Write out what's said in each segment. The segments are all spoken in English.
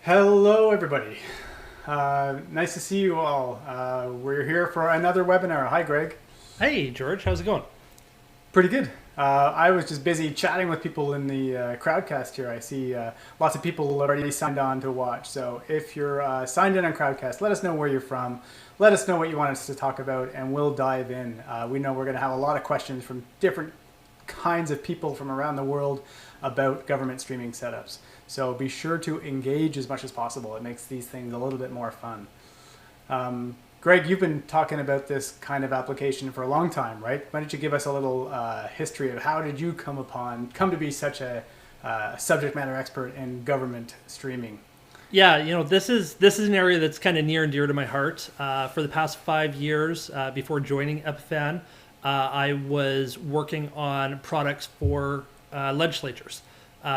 Hello, everybody. Nice to see you all. We're here for another webinar. Hi, Greg. Hey, George. How's it going? Pretty good. I was just busy chatting with people in the Crowdcast here. I see lots of people already signed on to watch. So if you're signed in on Crowdcast, let us know where you're from. Let us know what you want us to talk about, and we'll dive in. We know we're going to have a lot of questions from different kinds of people from around the world about government streaming setups. So be sure to engage as much as possible. It makes these things a little bit more fun. Greg, you've been talking about this kind of application for a long time, right? Why don't you give us a little history of how did you come to be such a subject matter expert in government streaming? Yeah, this is an area that's kind of near and dear to my heart. For the past 5 years, before joining Epiphan, I was working on products for legislatures.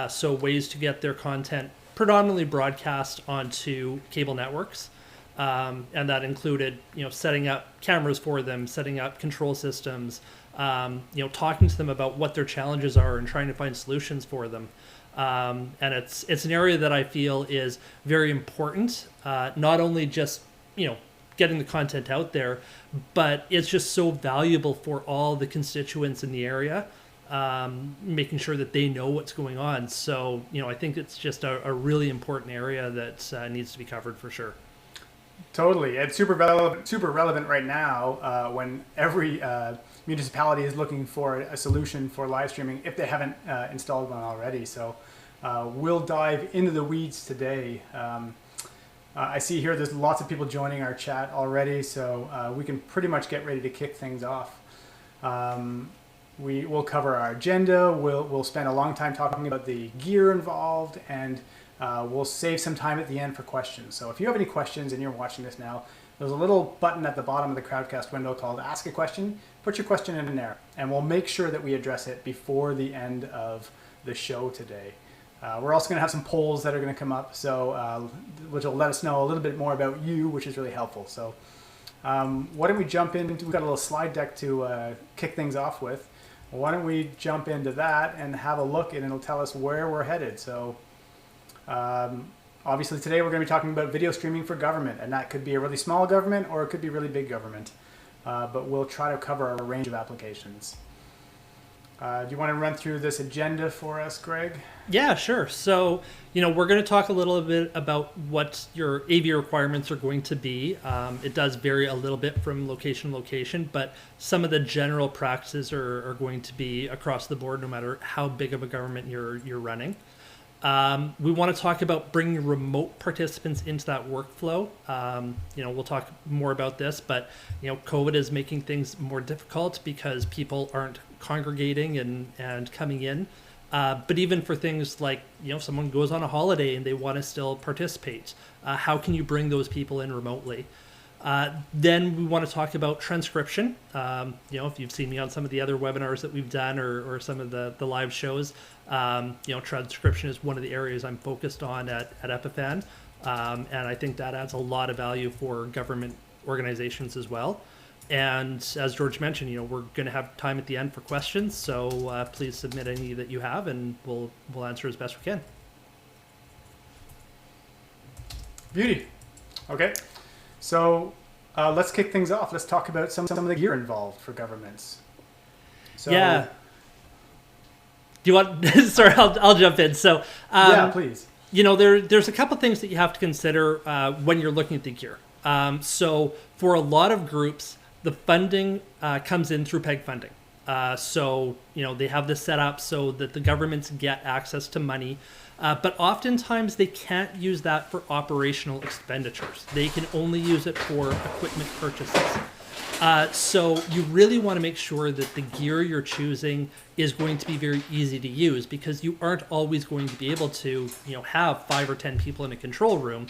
So ways to get their content predominantly broadcast onto cable networks. And that included, setting up cameras for them, setting up control systems, talking to them about what their challenges are and trying to find solutions for them. And it's an area that I feel is very important, not only just, getting the content out there, but it's just so valuable for all the constituents in the area, making sure that they know what's going on. So, I think it's just a really important area that needs to be covered for sure. Totally. It's super relevant right now when every municipality is looking for a solution for live streaming if they haven't installed one already. So we'll dive into the weeds today. I see here there's lots of people joining our chat already, so we can pretty much get ready to kick things off. We will cover our agenda. We'll spend a long time talking about the gear involved, and we'll save some time at the end for questions. So if you have any questions and you're watching this now, there's a little button at the bottom of the Crowdcast window called Ask a Question. Put your question in there, and we'll make sure that we address it before the end of the show today. We're also going to have some polls that are going to come up, so which will let us know a little bit more about you, which is really helpful. So why don't we jump in? We've got a little slide deck to kick things off with. Why don't we jump into that and have a look, and it'll tell us where we're headed. So obviously today we're going to be talking about video streaming for government, and that could be a really small government or it could be really big government. But we'll try to cover a range of applications. Do you want to run through this agenda for us, Greg? Yeah, sure. So, we're going to talk a little bit about what your AV requirements are going to be. It does vary a little bit from location to location, but some of the general practices are going to be across the board, no matter how big of a government you're running. We want to talk about bringing remote participants into that workflow. We'll talk more about this, but COVID is making things more difficult because people aren't congregating and coming in. But even for things like, someone goes on a holiday and they want to still participate, how can you bring those people in remotely? Then we want to talk about transcription. If you've seen me on some of the other webinars that we've done or some of the live shows, transcription is one of the areas I'm focused on at Epiphan. And I think that adds a lot of value for government organizations as well. And as George mentioned, we're going to have time at the end for questions. So please submit any that you have, and we'll answer as best we can. Beauty. Okay. So let's kick things off. Let's talk about some of the gear involved for governments. So, yeah. Do you want? Sorry, I'll jump in. So yeah, please. There's a couple things that you have to consider when you're looking at the gear. So for a lot of groups, the funding comes in through PEG funding. So they have this set up so that the governments get access to money. But oftentimes they can't use that for operational expenditures. They can only use it for equipment purchases. So you really want to make sure that the gear you're choosing is going to be very easy to use, because you aren't always going to be able to, have 5 or 10 people in a control room.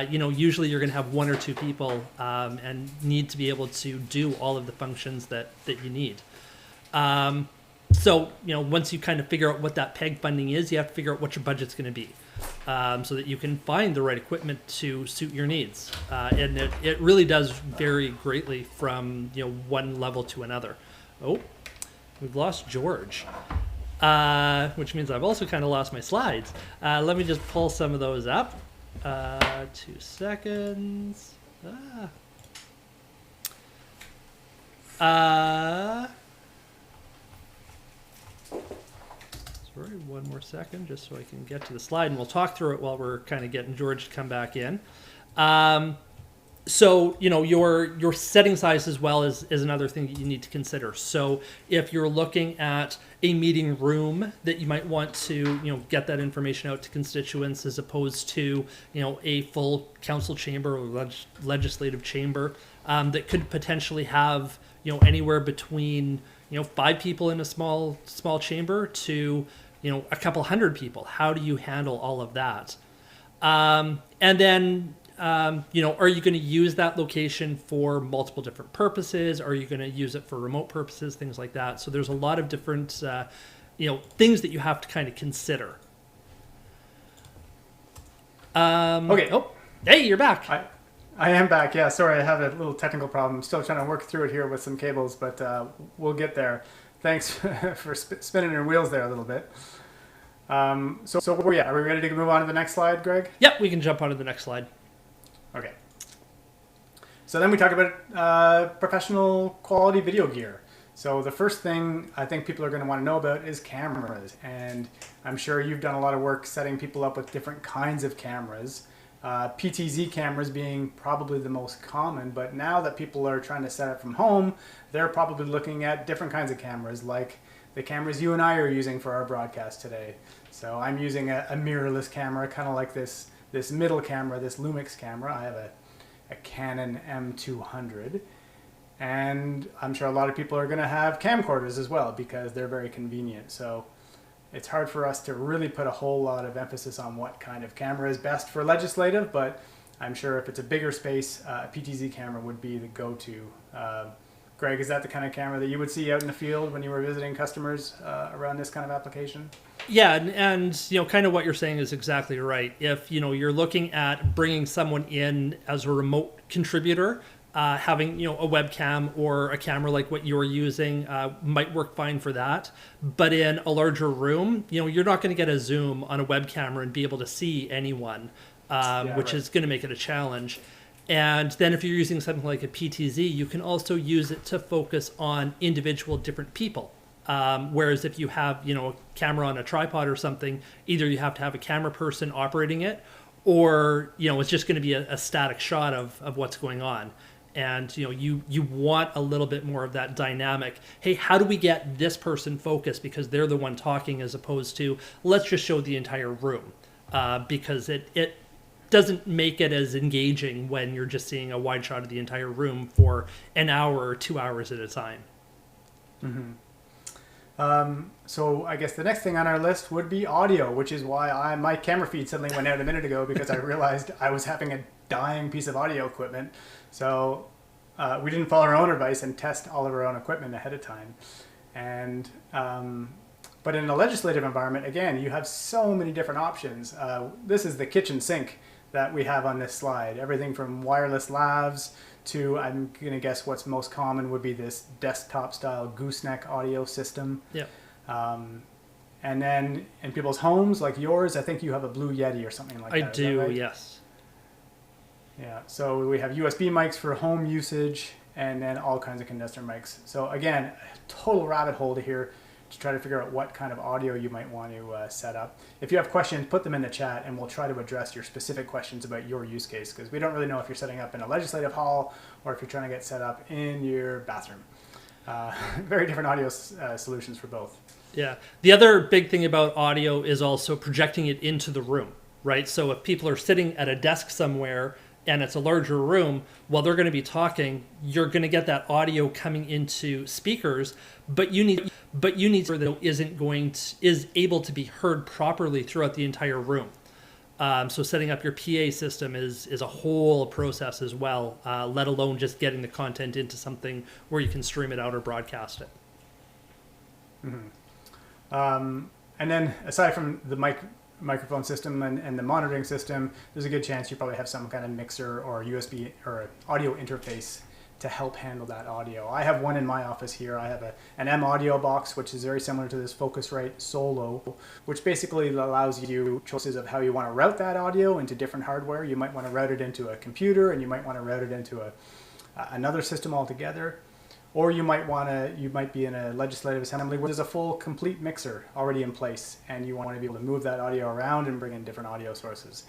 Usually you're going to have 1 or 2 people and need to be able to do all of the functions that you need. So, once you kind of figure out what that PEG funding is, you have to figure out what your budget's going to be so that you can find the right equipment to suit your needs. And it really does vary greatly from, one level to another. Oh, we've lost George, which means I've also kind of lost my slides. Let me just pull some of those up. 2 seconds. Sorry, one more second, just so I can get to the slide, and we'll talk through it while we're kind of getting George to come back in. So, your setting size as well is another thing that you need to consider. So if you're looking at a meeting room that you might want to, get that information out to constituents as opposed to, a full council chamber or legislative chamber that could potentially have, anywhere between, 5 people in a small chamber to, a couple hundred people. How do you handle all of that? And then, are you going to use that location for multiple different purposes? Are you going to use it for remote purposes, things like that? So there's a lot of different, things that you have to kind of consider. Okay. Oh, hey, you're back. I am back. Yeah, sorry, I have a little technical problem. I'm still trying to work through it here with some cables, but we'll get there. Thanks for spinning your wheels there a little bit. So where are we at? Are we ready to move on to the next slide, Greg? Yep, we can jump on to the next slide. Okay. So then we talk about professional quality video gear. So the first thing I think people are going to want to know about is cameras. And I'm sure you've done a lot of work setting people up with different kinds of cameras. PTZ cameras being probably the most common, but now that people are trying to set up from home, they're probably looking at different kinds of cameras, like the cameras you and I are using for our broadcast today. So I'm using a mirrorless camera, kind of like this middle camera, this Lumix camera. I have a Canon M200, and I'm sure a lot of people are going to have camcorders as well because they're very convenient. So it's hard for us to really put a whole lot of emphasis on what kind of camera is best for legislative, but I'm sure if it's a bigger space, a PTZ camera would be the go-to. Greg, is that the kind of camera that you would see out in the field when you were visiting customers around this kind of application? Yeah, and kind of what you're saying is exactly right. If you're looking at bringing someone in as a remote contributor, having a webcam or a camera like what you're using might work fine for that. But in a larger room, you're not going to get a zoom on a web camera and be able to see anyone, which is going to make it a challenge. And then if you're using something like a PTZ, you can also use it to focus on individual different people. Whereas if you have, a camera on a tripod or something, either you have to have a camera person operating it, or, it's just going to be a static shot of what's going on. And, you want a little bit more of that dynamic. Hey, how do we get this person focused because they're the one talking, as opposed to let's just show the entire room, because it doesn't make it as engaging when you're just seeing a wide shot of the entire room for an hour or 2 hours at a time. Mm-hmm. So I guess the next thing on our list would be audio, which is why my camera feed suddenly went out a minute ago because I realized I was having a dying piece of audio equipment. So we didn't follow our own advice and test all of our own equipment ahead of time. And but in a legislative environment, again, you have so many different options. This is the kitchen sink that we have on this slide. Everything from wireless lavs to, I'm going to guess what's most common would be this desktop style gooseneck audio system. Yeah. And then in people's homes like yours, I think you have a Blue Yeti or something like that. I do, right? yes. Yeah, so we have USB mics for home usage and then all kinds of condenser mics. So again, a total rabbit hole here to try to figure out what kind of audio you might want to set up. If you have questions, put them in the chat and we'll try to address your specific questions about your use case, because we don't really know if you're setting up in a legislative hall or if you're trying to get set up in your bathroom. Very different audio solutions for both. Yeah. The other big thing about audio is also projecting it into the room, right? So if people are sitting at a desk somewhere and it's a larger room, while they're going to be talking, you're going to get that audio coming into speakers, but you need that is able to be heard properly throughout the entire room. So setting up your PA system is a whole process as well, let alone just getting the content into something where you can stream it out or broadcast it. Mm-hmm. And then aside from the microphone system and the monitoring system, there's a good chance you probably have some kind of mixer or USB or audio interface to help handle that audio. I have one in my office here. I have an M audio box, which is very similar to this Focusrite Solo, which basically allows you choices of how you want to route that audio into different hardware. You might want to route it into a computer, and you might want to route it into another system altogether. Or you might be in a legislative assembly where there's a full complete mixer already in place, and you want to be able to move that audio around and bring in different audio sources.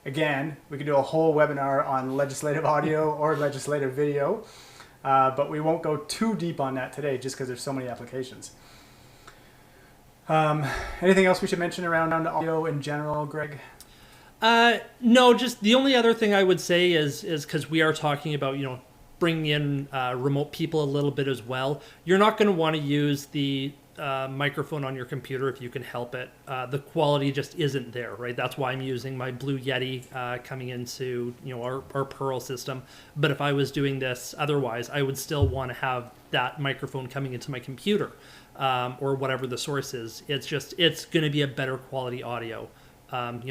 Again, we could do a whole webinar on legislative audio or legislative video, but we won't go too deep on that today just because there's so many applications. Anything else we should mention around audio in general, Greg? No, just the only other thing I would say is because we are talking about, bringing in remote people a little bit as well. You're not going to want to use the microphone on your computer if you can help it. The quality just isn't there, right? That's why I'm using my Blue Yeti coming into our Pearl system. But if I was doing this otherwise, I would still want to have that microphone coming into my computer or whatever the source is. It's going to be a better quality audio.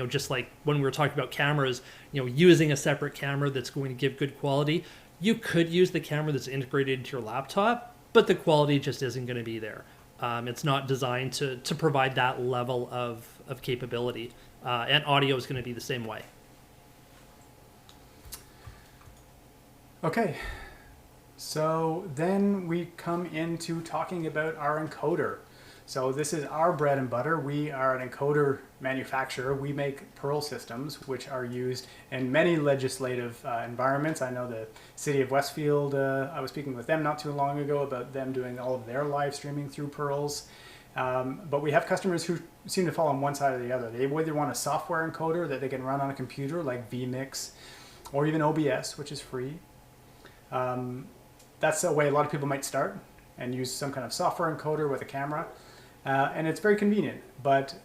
Just like when we were talking about cameras, using a separate camera that's going to give good quality. You could use the camera that's integrated into your laptop, but the quality just isn't going to be there. It's not designed to provide that level of capability. And audio is going to be the same way. Okay, so then we come into talking about our encoder. So this is our bread and butter. We are an encoder manufacturer. We make Pearl systems, which are used in many legislative environments. I know the city of Westfield, I was speaking with them not too long ago about them doing all of their live streaming through Pearls. But we have customers who seem to fall on one side or the other. They either want a software encoder that they can run on a computer like vMix or even OBS, which is free. That's a way a lot of people might start and use some kind of software encoder with a camera. And it's very convenient, but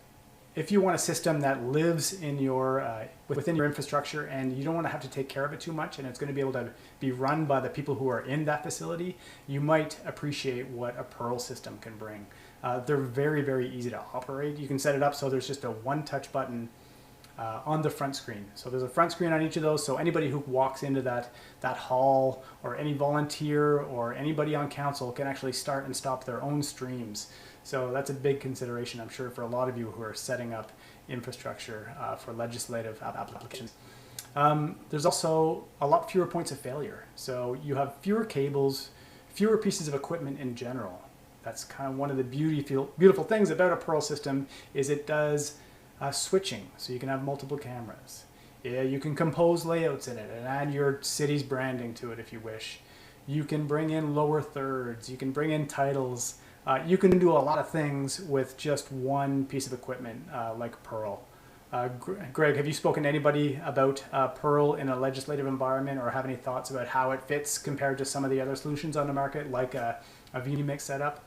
if you want a system that lives in within your infrastructure and you don't want to have to take care of it too much and it's going to be able to be run by the people who are in that facility, you might appreciate what a Pearl system can bring. They're very, very easy to operate. You can set it up so there's just a one-touch button on the front screen. So there's a front screen on each of those, so anybody who walks into that hall or any volunteer or anybody on council can actually start and stop their own streams. So that's a big consideration, I'm sure, for a lot of you who are setting up infrastructure for legislative applications. There's also a lot fewer points of failure. So you have fewer cables, fewer pieces of equipment in general. That's kind of one of the beautiful things about a Pearl system is it does switching. So you can have multiple cameras. Yeah, you can compose layouts in it and add your city's branding to it if you wish. You can bring in lower thirds. You can bring in titles. You can do a lot of things with just one piece of equipment like Pearl. Greg, have you spoken to anybody about Pearl in a legislative environment or have any thoughts about how it fits compared to some of the other solutions on the market like a vMix setup?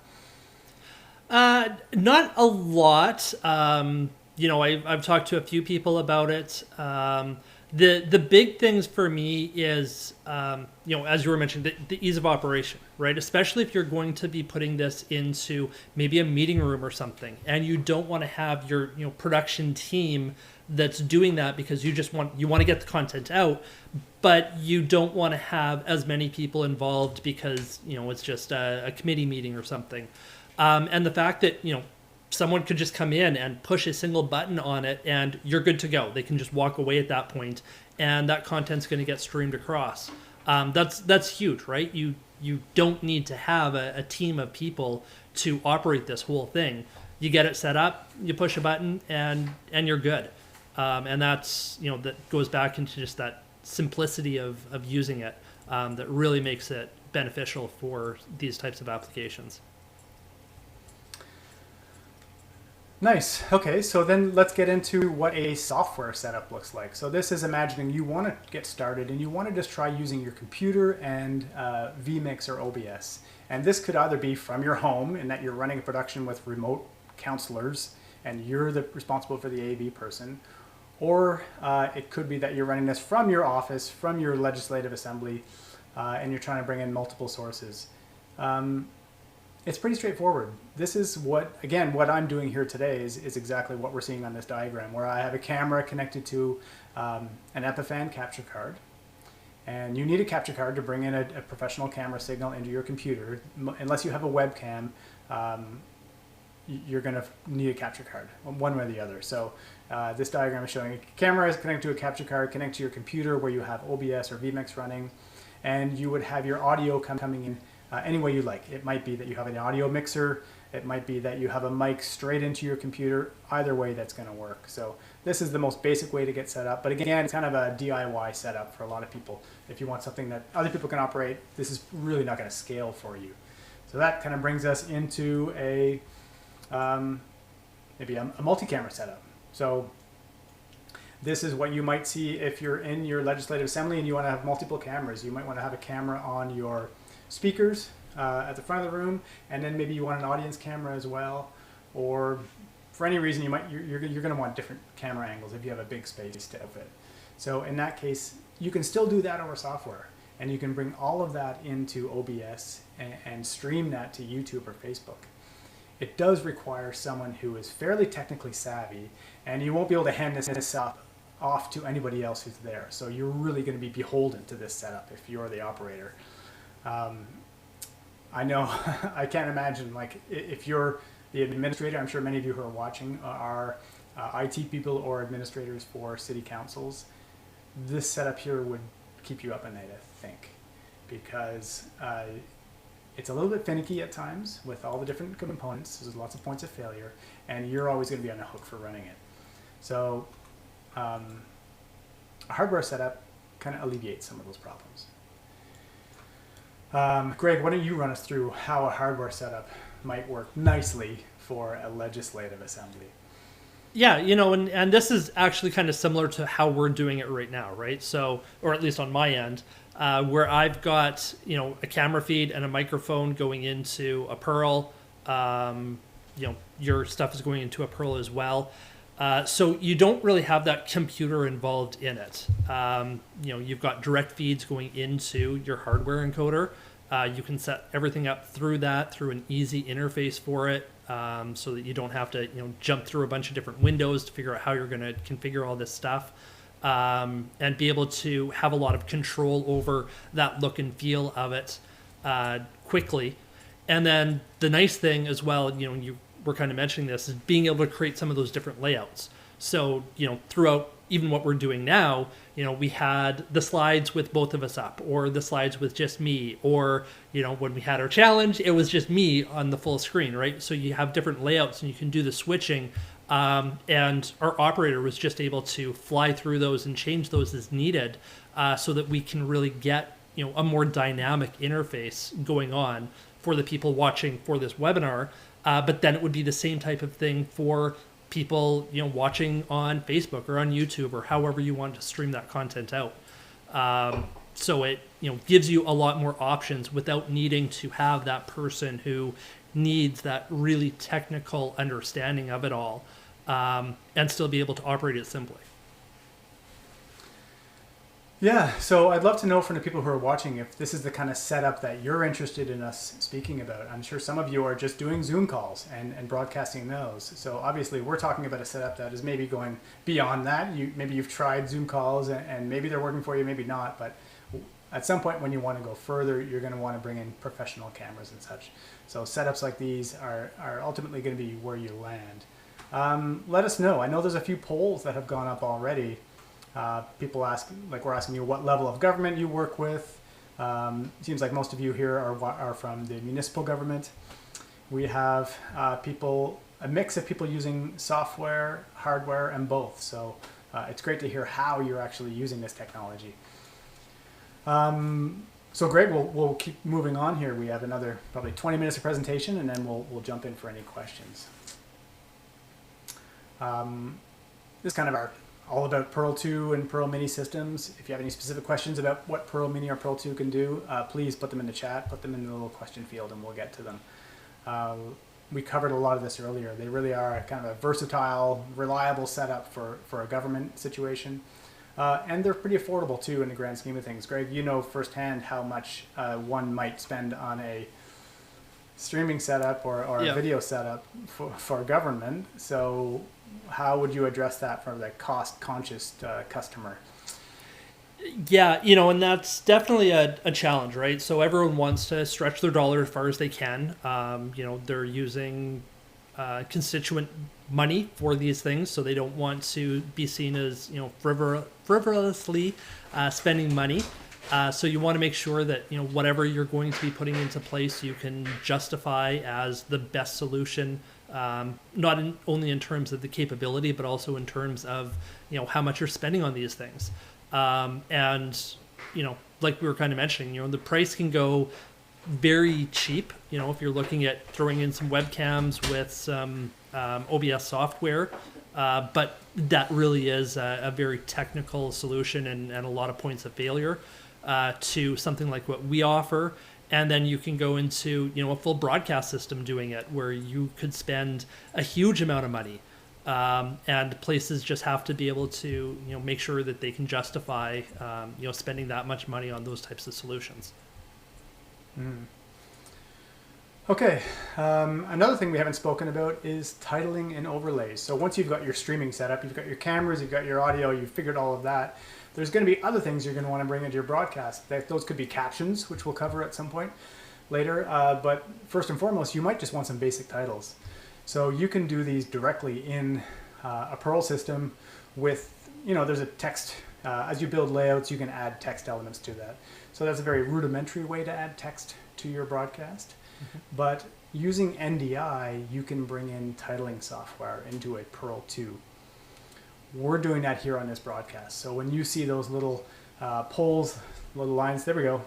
Not a lot. I've talked to a few people about it. The big things for me is, as you were mentioning, the ease of operation, right? Especially if you're going to be putting this into maybe a meeting room or something, and you don't want to have your production team that's doing that because you want to get the content out, but you don't want to have as many people involved because it's just a committee meeting or something, and the fact that someone could just come in and push a single button on it and you're good to go. They can just walk away at that point and that content's going to get streamed across. That's huge, right? You don't need to have a team of people to operate this whole thing. You get it set up, you push a button and you're good. And that's, that goes back into just that simplicity of using it that really makes it beneficial for these types of applications. Nice. Okay, so then let's get into what a software setup looks like. So this is imagining you want to get started and you want to just try using your computer and vMix or OBS. And this could either be from your home in that you're running a production with remote counselors and you're responsible for the AV person, or it could be that you're running this from your office, from your legislative assembly, and you're trying to bring in multiple sources. It's pretty straightforward. This is what I'm doing here today is exactly what we're seeing on this diagram, where I have a camera connected to an Epiphan capture card. And you need a capture card to bring in a professional camera signal into your computer. Unless you have a webcam, you're going to need a capture card, one way or the other. So this diagram is showing a camera is connected to a capture card, connect to your computer where you have OBS or vMix running, and you would have your audio coming in any way you like. It might be that you have an audio mixer. It might be that you have a mic straight into your computer. Either way, that's going to work. So this is the most basic way to get set up. But again, it's kind of a DIY setup for a lot of people. If you want something that other people can operate, this is really not going to scale for you. So that kind of brings us into a maybe a multi-camera setup. So this is what you might see if you're in your legislative assembly and you want to have multiple cameras. You might want to have a camera on your speakers at the front of the room, and then maybe you want an audience camera as well, or for any reason you're going to want different camera angles if you have a big space to outfit. So in that case, you can still do that over software, and you can bring all of that into OBS and stream that to YouTube or Facebook. It does require someone who is fairly technically savvy, and you won't be able to hand this off to anybody else who's there. So you're really going to be beholden to this setup if you're the operator. I know, I can't imagine, like, if you're the administrator, I'm sure many of you who are watching are IT people or administrators for city councils. This setup here would keep you up at night, I think, because it's a little bit finicky at times with all the different components. There's lots of points of failure, and you're always going to be on the hook for running it. So a hardware setup kind of alleviates some of those problems. Greg, why don't you run us through how a hardware setup might work nicely for a legislative assembly? Yeah, you know, and this is actually kind of similar to how we're doing it right now, right? So, or at least on my end, where I've got, you know, a camera feed and a microphone going into a Pearl. You know, your stuff is going into a Pearl as well. So you don't really have that computer involved in it. You know, you've got direct feeds going into your hardware encoder. You can set everything up through that, through an easy interface for it, so that you don't have to, you know, jump through a bunch of different windows to figure out how you're going to configure all this stuff, and be able to have a lot of control over that look and feel of it quickly. And then the nice thing as well, you know, we're kind of mentioning this, is being able to create some of those different layouts. So, you know, throughout even what we're doing now, you know, we had the slides with both of us up, or the slides with just me, or, you know, when we had our challenge, it was just me on the full screen, right? So you have different layouts and you can do the switching. And our operator was just able to fly through those and change those as needed, so that we can really get, you know, a more dynamic interface going on for the people watching for this webinar. But then it would be the same type of thing for people, you know, watching on Facebook or on YouTube or however you want to stream that content out. So it, you know, gives you a lot more options without needing to have that person who needs that really technical understanding of it all, and still be able to operate it simply. Yeah, so I'd love to know from the people who are watching if this is the kind of setup that you're interested in us speaking about. I'm sure some of you are just doing Zoom calls and broadcasting those. So obviously we're talking about a setup that is maybe going beyond that. Maybe you've tried Zoom calls and maybe they're working for you, maybe not. But at some point when you want to go further, you're going to want to bring in professional cameras and such. So setups like these are ultimately going to be where you land. Let us know. I know there's a few polls that have gone up already. People ask, like we're asking you what level of government you work with. Seems like most of you here are from the municipal government. We have a mix of people using software, hardware, and both. So it's great to hear how you're actually using this technology. So great, we'll keep moving on here. We have another probably 20 minutes of presentation, and then we'll jump in for any questions. This is kind of our all about Perl 2 and Perl Mini systems. If you have any specific questions about what Perl Mini or Perl 2 can do, please put them in the chat, put them in the little question field, and we'll get to them. We covered a lot of this earlier. They really are kind of a versatile, reliable setup for a government situation. And they're pretty affordable too in the grand scheme of things. Greg, you know firsthand how much one might spend on a streaming setup or a video setup for government. So how would you address that for the cost-conscious customer? Yeah, and that's definitely a challenge, right? So everyone wants to stretch their dollar as far as they can. They're using constituent money for these things, so they don't want to be seen as frivolously spending money. So you want to make sure that whatever you're going to be putting into place, you can justify as the best solution, not only in terms of the capability, but also in terms of how much you're spending on these things. And like we were kind of mentioning, the price can go very cheap. If you're looking at throwing in some webcams with some OBS software, but that really is a very technical solution and a lot of points of failure to something like what we offer. And then you can go into a full broadcast system doing it, where you could spend a huge amount of money. And places just have to be able to make sure that they can justify spending that much money on those types of solutions. Okay, another thing we haven't spoken about is titling and overlays. So once you've got your streaming set up, you've got your cameras, you've got your audio, you've figured all of that, there's going to be other things you're going to want to bring into your broadcast. Those could be captions, which we'll cover at some point later. But first and foremost, you might just want some basic titles. So you can do these directly in a Perl system with, there's a text. As you build layouts, you can add text elements to that. So that's a very rudimentary way to add text to your broadcast. Mm-hmm. But using NDI, you can bring in titling software into a Perl 2. We're doing that here on this broadcast. So when you see those little polls, little lines, there we go.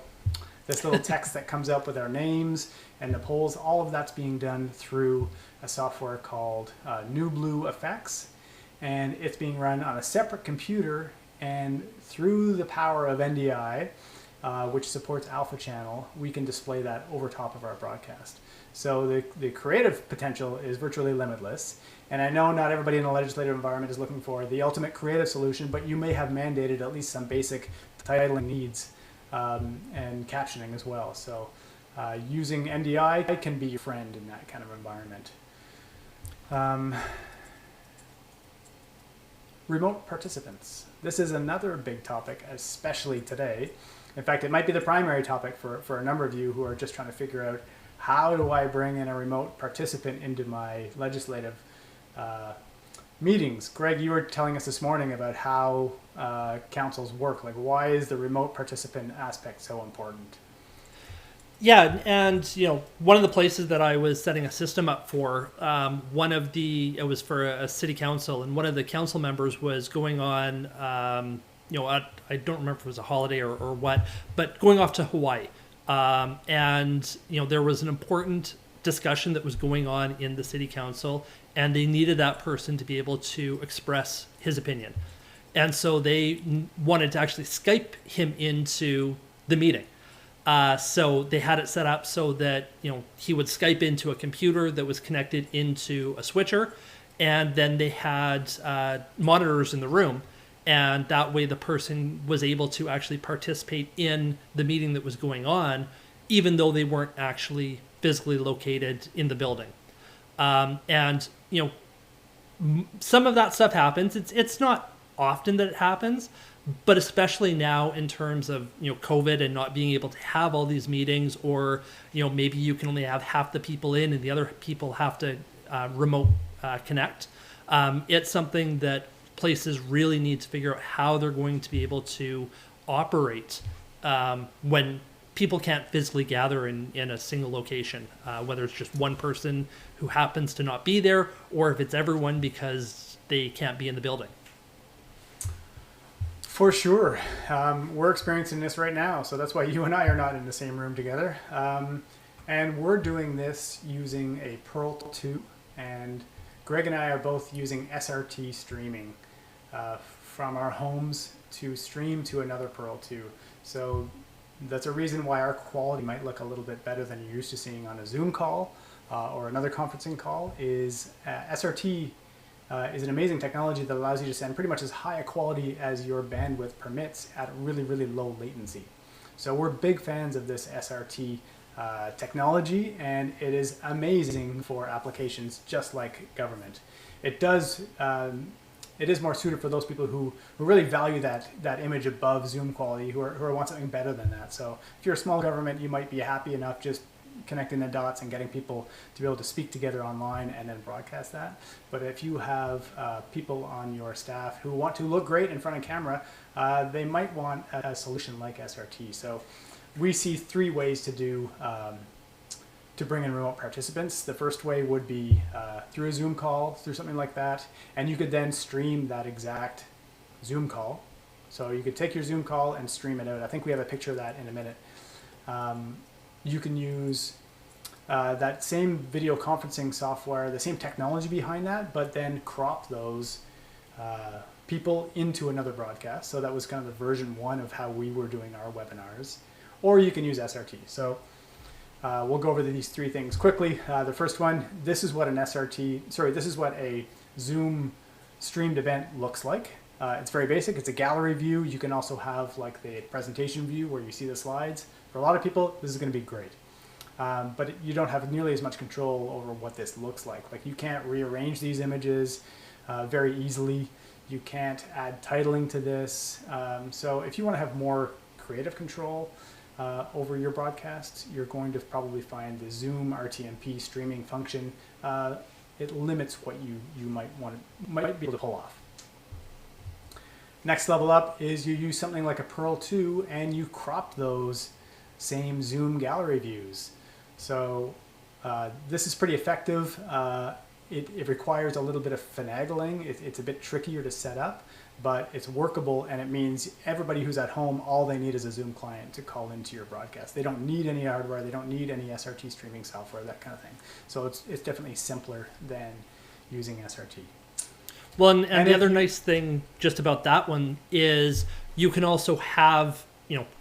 This little text that comes up with our names and the polls, all of that's being done through a software called New Blue Effects, and it's being run on a separate computer, and through the power of NDI, which supports Alpha Channel, we can display that over top of our broadcast. So the creative potential is virtually limitless, and I know not everybody in the legislative environment is looking for the ultimate creative solution, but you may have mandated at least some basic titling needs and captioning as well. So using NDI can be your friend in that kind of environment. Remote participants. This is another big topic, especially today. In fact, it might be the primary topic for a number of you who are just trying to figure out, how do I bring in a remote participant into my legislative meetings? Greg, you were telling us this morning about how councils work. Like, why is the remote participant aspect so important? Yeah, and one of the places that I was setting a system up for, it was for a city council, and one of the council members was going on, I don't remember if it was a holiday or what, but going off to Hawaii, and there was an important discussion that was going on in the city council, and they needed that person to be able to express his opinion, and so they wanted to actually Skype him into the meeting. So they had it set up so that he would Skype into a computer that was connected into a switcher, and then they had monitors in the room, and that way the person was able to actually participate in the meeting that was going on, even though they weren't actually physically located in the building. And some of that stuff happens. It's not often that it happens, but especially now in terms of COVID and not being able to have all these meetings, or maybe you can only have half the people in and the other people have to remote connect. It's something that places really need to figure out how they're going to be able to operate when people can't physically gather in a single location, whether it's just one person who happens to not be there, or if it's everyone because they can't be in the building. For sure. We're experiencing this right now, so that's why you and I are not in the same room together. And we're doing this using a Perl 2, and Greg and I are both using SRT streaming from our homes to stream to another Perl 2. So that's a reason why our quality might look a little bit better than you're used to seeing on a Zoom call or another conferencing call. SRT is an amazing technology that allows you to send pretty much as high a quality as your bandwidth permits at really, really low latency. So we're big fans of this SRT technology, and it is amazing for applications just like government. It does it is more suited for those people who really value that image above Zoom quality, who want something better than that. So if you're a small government, you might be happy enough just connecting the dots and getting people to be able to speak together online and then broadcast that. But if you have people on your staff who want to look great in front of camera, they might want a solution like SRT. So we see three ways to do to bring in remote participants. The first way would be through a Zoom call, through something like that, and you could then stream that exact Zoom call. So you could take your Zoom call and stream it out. I think we have a picture of that in a minute. You can use that same video conferencing software, the same technology behind that, but then crop those people into another broadcast. So that was kind of the version 1 of how we were doing our webinars. Or you can use SRT. So we'll go over these three things quickly. The first one, this is what this is what a Zoom streamed event looks like. It's very basic. It's a gallery view. You can also have like the presentation view where you see the slides. For a lot of people, this is going to be great. But you don't have nearly as much control over what this looks like. Like you can't rearrange these images very easily. You can't add titling to this. So if you want to have more creative control over your broadcasts, you're going to probably find the Zoom RTMP streaming function. It limits what you might be able to pull off. Next level up is you use something like a Pearl 2 and you crop those same Zoom gallery views. So this is pretty effective. It requires a little bit of finagling. It's a bit trickier to set up, but it's workable, and it means everybody who's at home, all they need is a Zoom client to call into your broadcast. They don't need any hardware. They don't need any SRT streaming software, that kind of thing. So it's definitely simpler than using SRT. Well, and the other nice thing just about that one is you can also have,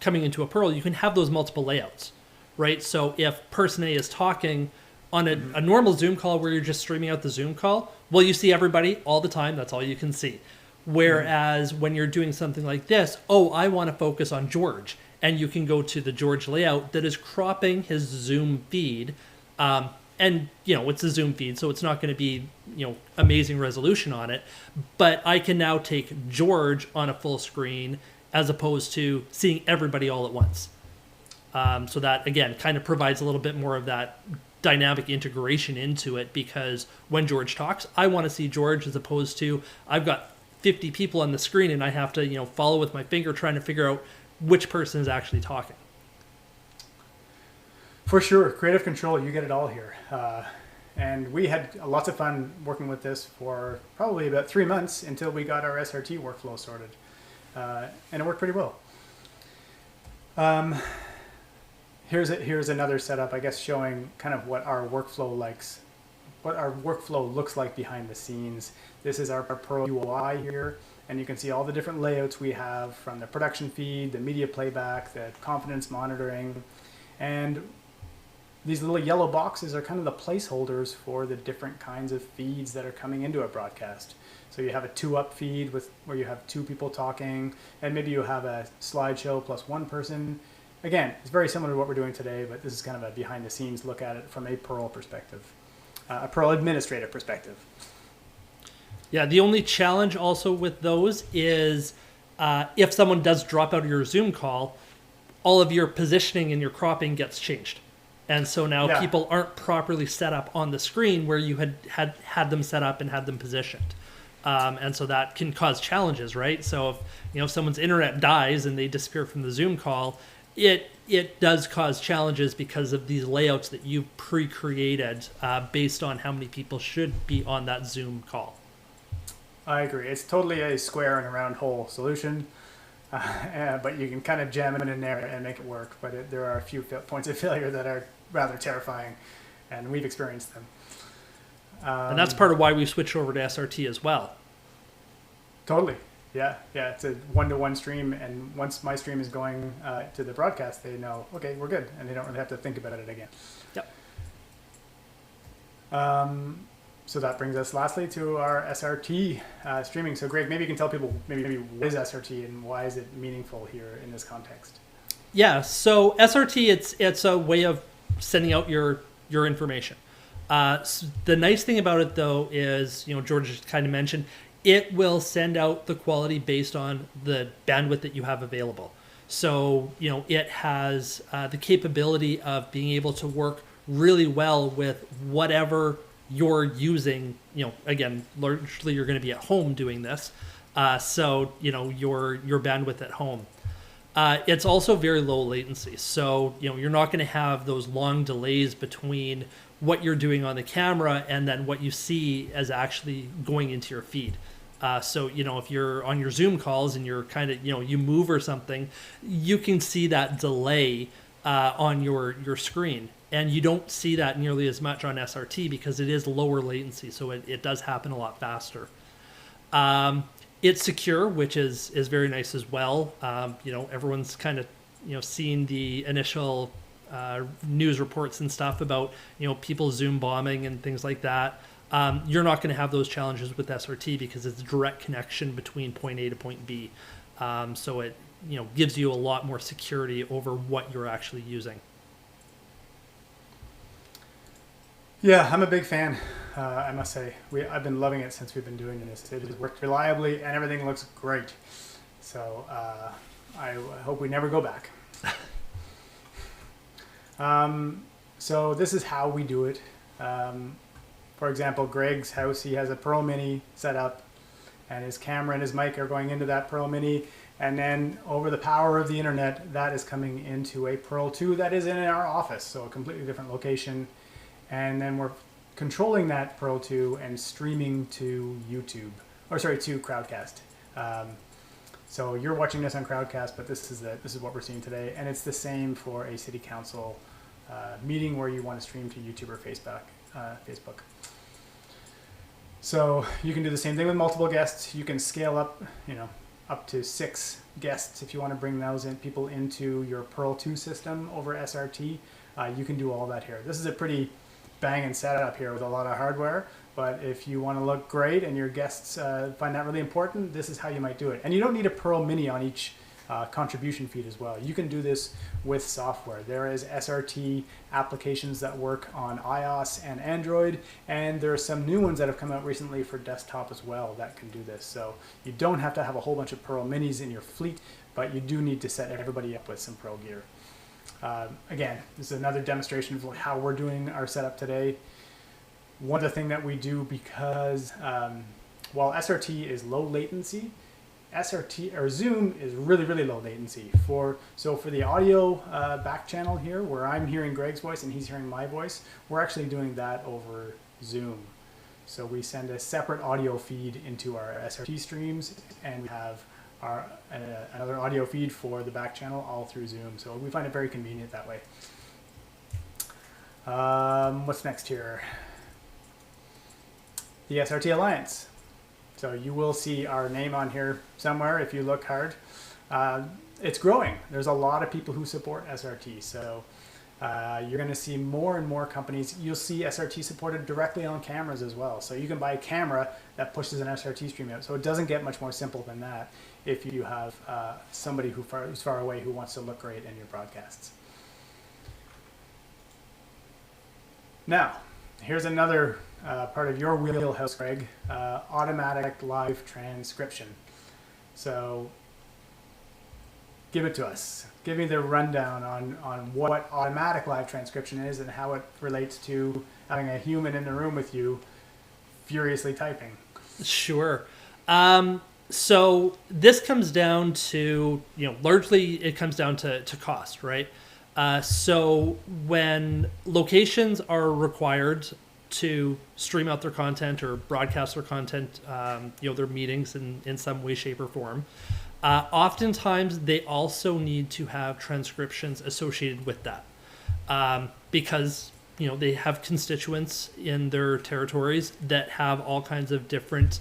coming into a Pearl, you can have those multiple layouts, right? So if person A is talking on a normal Zoom call where you're just streaming out the Zoom call, well, you see everybody all the time. That's all you can see. Whereas when you're doing something like this, I want to focus on George. And you can go to the George layout that is cropping his Zoom feed. And, it's a Zoom feed, so it's not going to be, amazing resolution on it. But I can now take George on a full screen as opposed to seeing everybody all at once. So that, again, kind of provides a little bit more of that dynamic integration into it, because when George talks, I want to see George as opposed to I've got 50 people on the screen and I have to, follow with my finger trying to figure out which person is actually talking. For sure, creative control, you get it all here. And we had lots of fun working with this for probably about 3 months until we got our SRT workflow sorted. And it worked pretty well. Here's another setup, I guess, showing kind of what our workflow looks like behind the scenes. This is our Pearl UI here, and you can see all the different layouts we have, from the production feed, the media playback, the confidence monitoring, and these little yellow boxes are kind of the placeholders for the different kinds of feeds that are coming into a broadcast. So you have a 2-up feed where you have 2 people talking, and maybe you have a slideshow plus 1 person. Again, it's very similar to what we're doing today, but this is kind of a behind-the-scenes look at it from a Pearl perspective, a Pearl administrative perspective. Yeah, the only challenge also with those is if someone does drop out of your Zoom call, all of your positioning and your cropping gets changed. And so now people aren't properly set up on the screen where you had them set up and had them positioned. And so that can cause challenges, right? So if someone's internet dies and they disappear from the Zoom call, it does cause challenges because of these layouts that you've pre-created based on how many people should be on that Zoom call. I agree. It's totally a square and a round hole solution, but you can kind of jam it in there and make it work. But there are a few points of failure that are rather terrifying, and we've experienced them. And that's part of why we switched over to SRT as well. Totally. Yeah. It's a 1-to-1 stream, and once my stream is going to the broadcast, they know, okay, we're good, and they don't really have to think about it again. Yep. So that brings us lastly to our SRT streaming. So Greg, maybe you can tell people maybe what is SRT and why is it meaningful here in this context? Yeah, so SRT, it's a way of sending out your information. The nice thing about it, though, is, George just kind of mentioned, it will send out the quality based on the bandwidth that you have available. So, it has the capability of being able to work really well with whatever you're using. Again, largely you're going to be at home doing this. So, your bandwidth at home. It's also very low latency. So, you're not going to have those long delays between what you're doing on the camera and then what you see as actually going into your feed. So, if you're on your Zoom calls and you're kind of, you move or something, you can see that delay on your screen. And you don't see that nearly as much on SRT because it is lower latency. So it does happen a lot faster. It's secure, which is very nice as well. Everyone's kind of, seen the initial news reports and stuff about, people Zoom bombing and things like that. You're not going to have those challenges with SRT because it's a direct connection between point A to point B. So it, gives you a lot more security over what you're actually using. Yeah, I'm a big fan. I must say, I've been loving it since we've been doing this. It has worked reliably, and everything looks great. So I hope we never go back. So this is how we do it. For example, Greg's house, he has a Pearl Mini set up, and his camera and his mic are going into that Pearl Mini. And then over the power of the internet, that is coming into a Pearl 2 that is in our office, so a completely different location. And then we're controlling that Pearl 2 and streaming to YouTube, to Crowdcast. So you're watching this on Crowdcast, but this is what we're seeing today, and it's the same for a city council meeting where you want to stream to YouTube or Facebook. So you can do the same thing with multiple guests. You can scale up, up to 6 guests if you want to bring those people into your Pearl 2 system over SRT. You can do all that here. This is a pretty banging setup here with a lot of hardware, but if you want to look great and your guests find that really important, this is how you might do it. And you don't need a Pearl Mini on each contribution feed as well. You can do this with software. There is SRT applications that work on iOS and Android, and there are some new ones that have come out recently for desktop as well that can do this. So you don't have to have a whole bunch of Pearl Minis in your fleet, but you do need to set everybody up with some Pearl gear. Again, this is another demonstration of how we're doing our setup today. One other thing that we do, because while SRT is low latency, Zoom is really, really low latency. For the audio back channel here, where I'm hearing Greg's voice and he's hearing my voice, we're actually doing that over Zoom. So we send a separate audio feed into our SRT streams, and we have another audio feed for the back channel all through Zoom. So we find it very convenient that way. What's next here? The SRT Alliance. So you will see our name on here somewhere if you look hard. It's growing. There's a lot of people who support SRT. So you're going to see more and more companies. You'll see SRT supported directly on cameras as well. So you can buy a camera that pushes an SRT stream out. So it doesn't get much more simple than that if you have somebody who's far away who wants to look great in your broadcasts. Now, here's another part of your wheelhouse, Greg, automatic live transcription. So give it to us. Give me the rundown on what automatic live transcription is and how it relates to having a human in the room with you furiously typing. Sure. So this comes down to, largely it comes down to cost, right? So when locations are required to stream out their content or broadcast their content, their meetings in some way, shape, or form, oftentimes they also need to have transcriptions associated with that, because they have constituents in their territories that have all kinds of different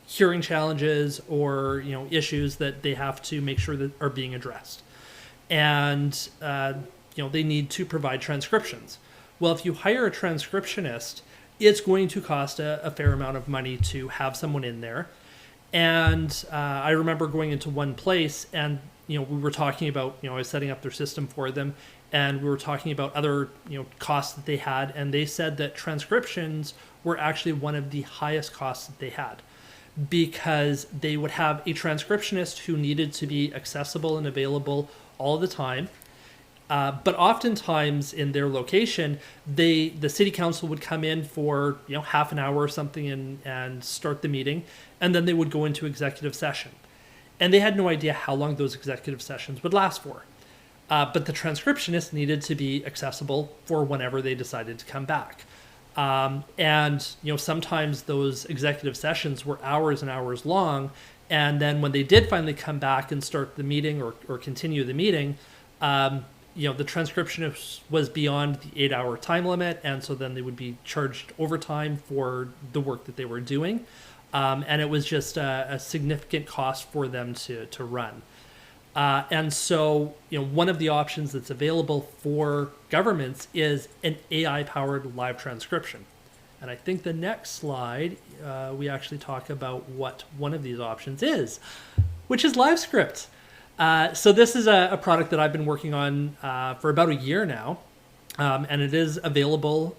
hearing challenges or issues that they have to make sure that are being addressed, and they need to provide transcriptions. Well, if you hire a transcriptionist, it's going to cost a fair amount of money to have someone in there. And I remember going into one place and, we were talking about, I was setting up their system for them. and we were talking about other costs that they had, and they said that transcriptions were actually one of the highest costs that they had, because they would have a transcriptionist who needed to be accessible and available all the time. But oftentimes in their location, the city council would come in for half an hour or something and start the meeting, and then they would go into executive session. And they had no idea how long those executive sessions would last for. But the transcriptionist needed to be accessible for whenever they decided to come back. And sometimes those executive sessions were hours and hours long. And then when they did finally come back and start the meeting or continue the meeting, the transcriptionist was beyond the 8-hour time limit. And so then they would be charged overtime for the work that they were doing. And it was just a significant cost for them to run. And so, one of the options that's available for governments is an AI-powered live transcription. And I think the next slide, we actually talk about what one of these options is, which is LiveScript. So this is a product that I've been working on for about a year now, and it is available.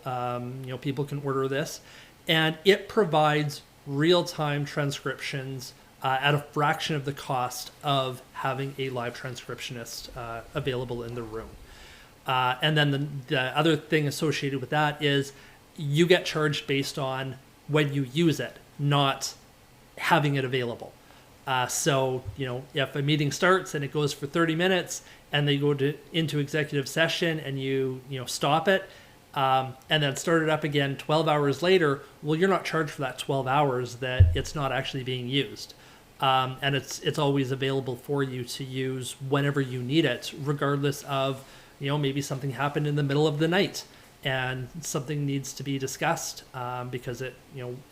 People can order this, and it provides real-time transcriptions at a fraction of the cost of having a live transcriptionist available in the room. And then the other thing associated with that is you get charged based on when you use it, not having it available. So if a meeting starts and it goes for 30 minutes and they go into executive session and you stop it, and then start it up again 12 hours later, well, you're not charged for that 12 hours that it's not actually being used. And it's always available for you to use whenever you need it, regardless of, maybe something happened in the middle of the night and something needs to be discussed because it,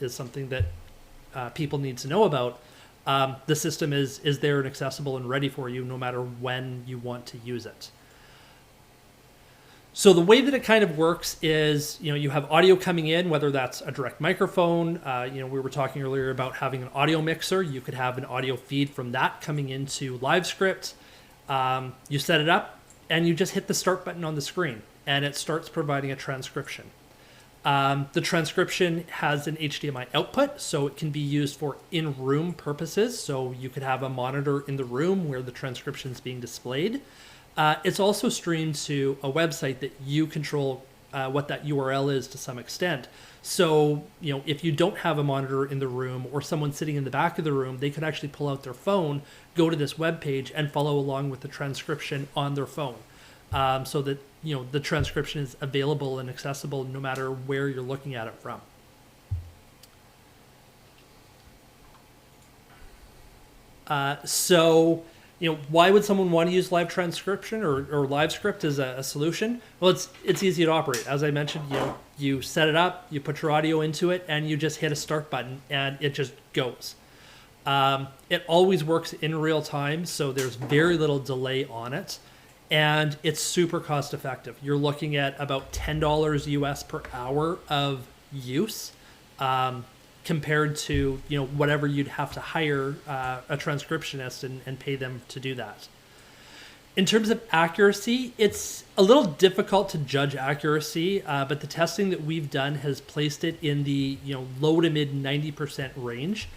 is something that people need to know about. The system is there and accessible and ready for you no matter when you want to use it. So the way that it kind of works is, you have audio coming in, whether that's a direct microphone. We were talking earlier about having an audio mixer. You could have an audio feed from that coming into LiveScript. You set it up and you just hit the start button on the screen and it starts providing a transcription. The transcription has an HDMI output, so it can be used for in-room purposes. So you could have a monitor in the room where the transcription is being displayed. It's also streamed to a website that you control what that URL is to some extent. So, if you don't have a monitor in the room or someone sitting in the back of the room, they could actually pull out their phone, go to this web page, and follow along with the transcription on their phone. So that, the transcription is available and accessible no matter where you're looking at it from. Why would someone want to use live transcription or LiveScript as a solution? Well, it's easy to operate. As I mentioned, you set it up, you put your audio into it, and you just hit a start button, and it just goes. It always works in real time, so there's very little delay on it, and it's super cost effective. You're looking at about $10 US per hour of use. Compared to whatever you'd have to hire a transcriptionist and pay them to do that. In terms of accuracy, it's a little difficult to judge accuracy, but the testing that we've done has placed it in the low to mid 90% range.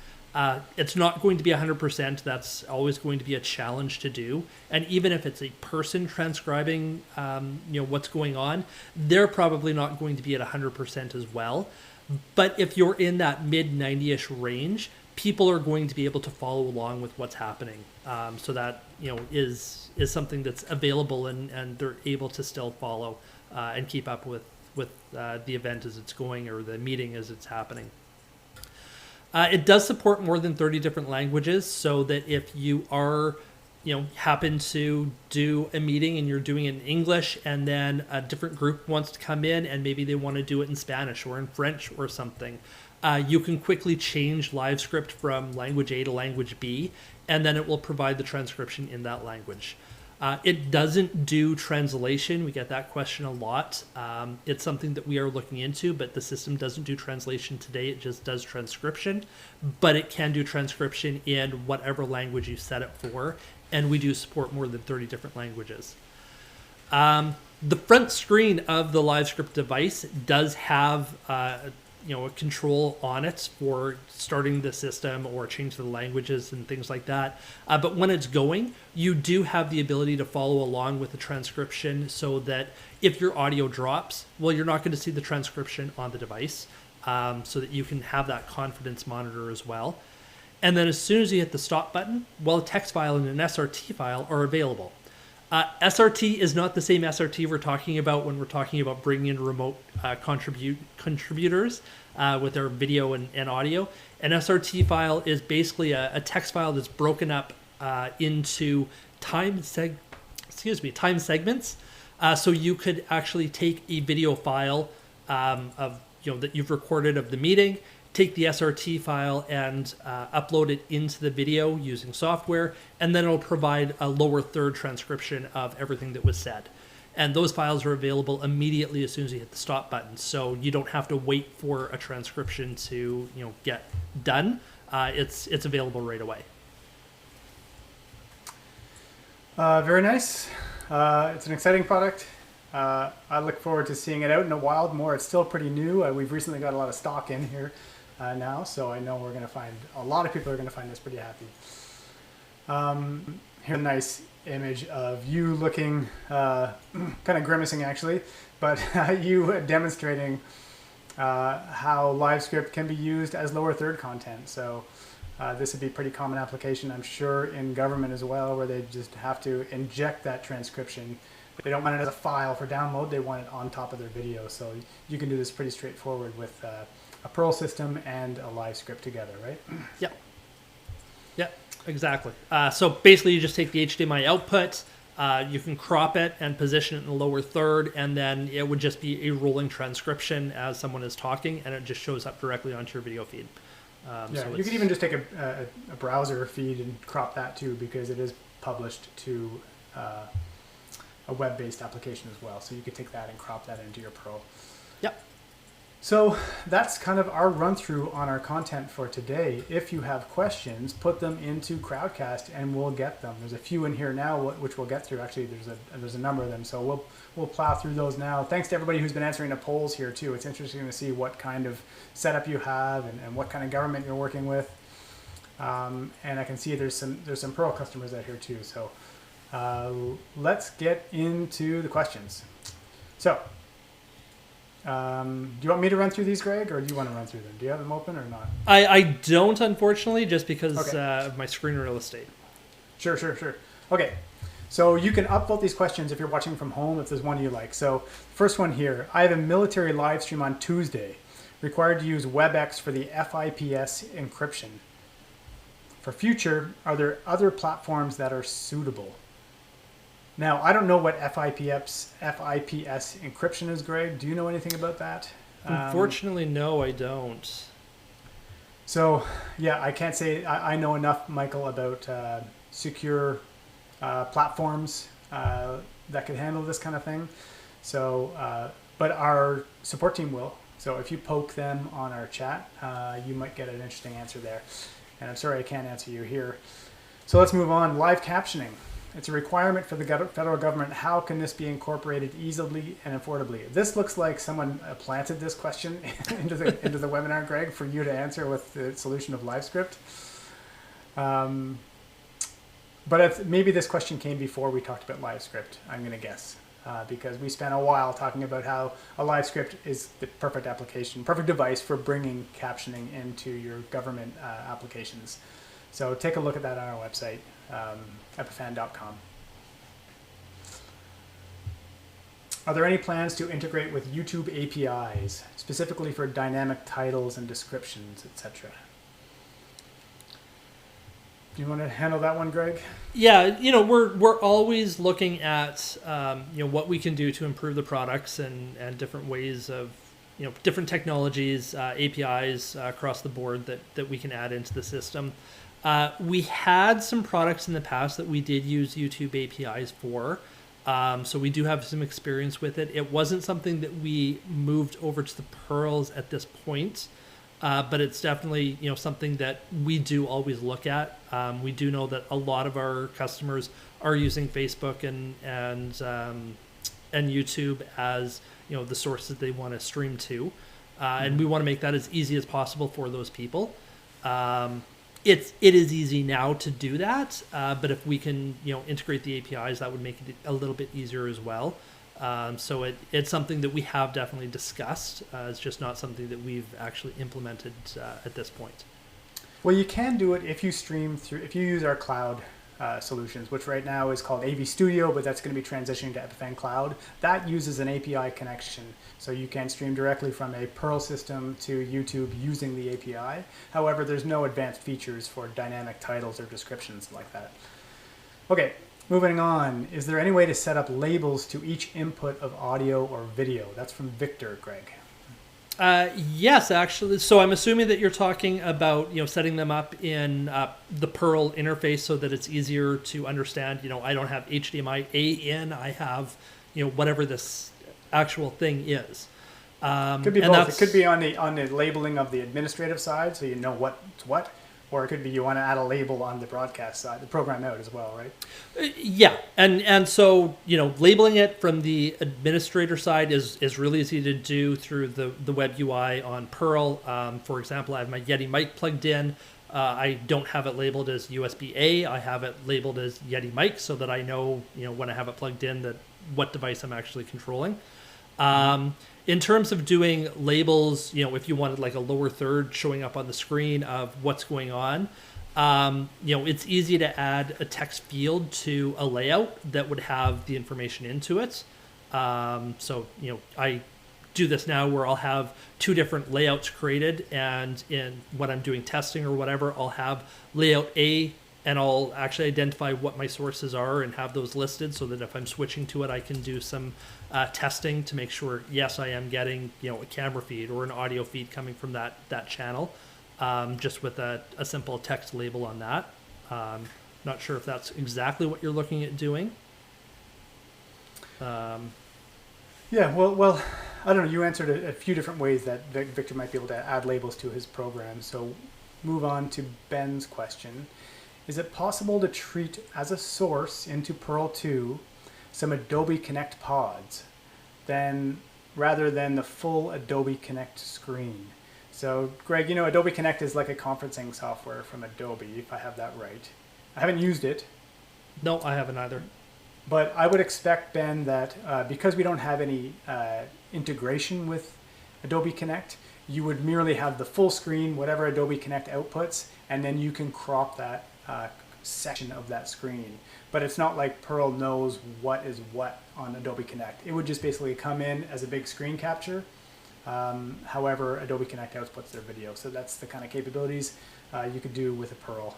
It's not going to be 100%. That's always going to be a challenge to do. And even if it's a person transcribing, what's going on, they're probably not going to be at 100% as well. But if you're in that mid 90-ish range, people are going to be able to follow along with what's happening. So that is something that's available and they're able to still follow and keep up with the event as it's going or the meeting as it's happening. It does support more than 30 different languages, so that if you are happen to do a meeting and you're doing it in English and then a different group wants to come in and maybe they want to do it in Spanish or in French or something, you can quickly change LiveScript from language A to language B, and then it will provide the transcription in that language. It doesn't do translation. We get that question a lot. It's something that we are looking into, but the system doesn't do translation today. It just does transcription, but it can do transcription in whatever language you set it for. And we do support more than 30 different languages. The front screen of the LiveScript device does have a control on it for starting the system or changing the languages and things like that. But when it's going, you do have the ability to follow along with the transcription, so that if your audio drops, well, you're not going to see the transcription on the device, so that you can have that confidence monitor as well. And then as soon as you hit the stop button, well, a text file and an SRT file are available. SRT is not the same SRT we're talking about when we're talking about bringing in remote contributors with our video and audio. An SRT file is basically a text file that's broken up into time segments. So you could actually take a video file of that you've recorded of the meeting, take the SRT file and upload it into the video using software, and then it'll provide a lower third transcription of everything that was said. And those files are available immediately as soon as you hit the stop button. So you don't have to wait for a transcription to get done. It's available right away. Very nice. It's an exciting product. I look forward to seeing it out in a wild more. It's still pretty new. We've recently got a lot of stock in here now, so I know we're going to find a lot of people are going to find this pretty happy. Here's a nice image of you looking kind of grimacing actually, but you demonstrating how LiveScript can be used as lower third content. So this would be a pretty common application, I'm sure, in government as well, where they just have to inject that transcription. They don't want it as a file for download, they want it on top of their video. So you can do this pretty straightforward with a Perl system and a LiveScript together, right? Yep. Yep, exactly. So basically you just take the HDMI output, you can crop it and position it in the lower third, and then it would just be a rolling transcription as someone is talking, and it just shows up directly onto your video feed. So you could even just take a browser feed and crop that too, because it is published to a web-based application as well. So you could take that and crop that into your Perl. Yep. So that's kind of our run through on our content for today. If you have questions, put them into Crowdcast and we'll get them. There's a few in here now which we'll get through. Actually, there's a number of them, so we'll plow through those now. Thanks to everybody who's been answering the polls here too. It's interesting to see what kind of setup you have and what kind of government you're working with. And I can see there's some Perl customers out here too. So let's get into the questions. So. Do you want me to run through these, Greg, or do you want to run through them? Do you have them open or not? I don't, unfortunately, just because of my screen real estate. Sure. Okay, so you can upvote these questions if you're watching from home, if there's one you like. So first one here, I have a military live stream on Tuesday, required to use WebEx for the FIPS encryption. For future, are there other platforms that are suitable? Now, I don't know what FIPS encryption is, Greg. Do you know anything about that? Unfortunately, no, I don't. So, yeah, I can't say I know enough, Michael, about secure platforms that could handle this kind of thing. So, but our support team will. So if you poke them on our chat, you might get an interesting answer there. And I'm sorry I can't answer you here. So let's move on. Live captioning. It's a requirement for the federal government. How can this be incorporated easily and affordably? This looks like someone planted this question into the webinar, Greg, for you to answer with the solution of LiveScript. But maybe this question came before we talked about LiveScript, I'm going to guess, because we spent a while talking about how a LiveScript is the perfect application, perfect device for bringing captioning into your government applications. So take a look at that on our website. Epiphan.com. Are there any plans to integrate with YouTube APIs, specifically for dynamic titles and descriptions, etc.? Do you want to handle that one, Greg? Yeah, we're always looking at what we can do to improve the products and different ways of different technologies, APIs across the board that we can add into the system. We had some products in the past that we did use YouTube APIs for, so we do have some experience with it. It wasn't something that we moved over to the Perls at this point, but it's definitely something that we do always look at. We do know that a lot of our customers are using Facebook and and YouTube as the sources they want to stream to, and we want to make that as easy as possible for those people. It is easy now to do that, but if we can integrate the APIs, that would make it a little bit easier as well. So it's something that we have definitely discussed. It's just not something that we've actually implemented at this point. Well, you can do it if you if you use our cloud solutions, which right now is called AV Studio, but that's going to be transitioning to Epiphan Cloud. That uses an API connection, so you can stream directly from a Perl system to YouTube using the API. However, there's no advanced features for dynamic titles or descriptions like that. Okay, moving on. Is there any way to set up labels to each input of audio or video? That's from Victor, Greg. Yes, actually. So I'm assuming that you're talking about setting them up in the Perl interface so that it's easier to understand. I don't have HDMI A in. I have whatever this actual thing is. Could be both. It could be on the labeling of the administrative side, so you know what's what. Or it could be you want to add a label on the broadcast side, the program out as well, right? Yeah, and so labeling it from the administrator side is really easy to do through the web UI on Perl. For example, I have my Yeti mic plugged in. I don't have it labeled as USB-A. I have it labeled as Yeti mic so that I know when I have it plugged in that what device I'm actually controlling. In terms of doing labels, if you wanted like a lower third showing up on the screen of what's going on, it's easy to add a text field to a layout that would have the information into it. So I do this now where I'll have two different layouts created, and in when I'm doing testing or whatever, I'll have layout A, and I'll actually identify what my sources are and have those listed so that if I'm switching to it, I can do some testing to make sure, yes, I am getting a camera feed or an audio feed coming from that channel, just with a simple text label on that. Not sure if that's exactly what you're looking at doing. Yeah, well, I don't know. You answered a few different ways that Victor might be able to add labels to his program. So move on to Ben's question. Is it possible to treat as a source into Perl 2 some Adobe Connect pods, rather than the full Adobe Connect screen? So, Greg, Adobe Connect is like a conferencing software from Adobe, if I have that right. I haven't used it. No, I haven't either. But I would expect, Ben, that because we don't have any integration with Adobe Connect, you would merely have the full screen, whatever Adobe Connect outputs, and then you can crop that section of that screen. But it's not like Perl knows what is what on Adobe Connect. It would just basically come in as a big screen capture. However, Adobe Connect outputs their video. So that's the kind of capabilities you could do with a Perl.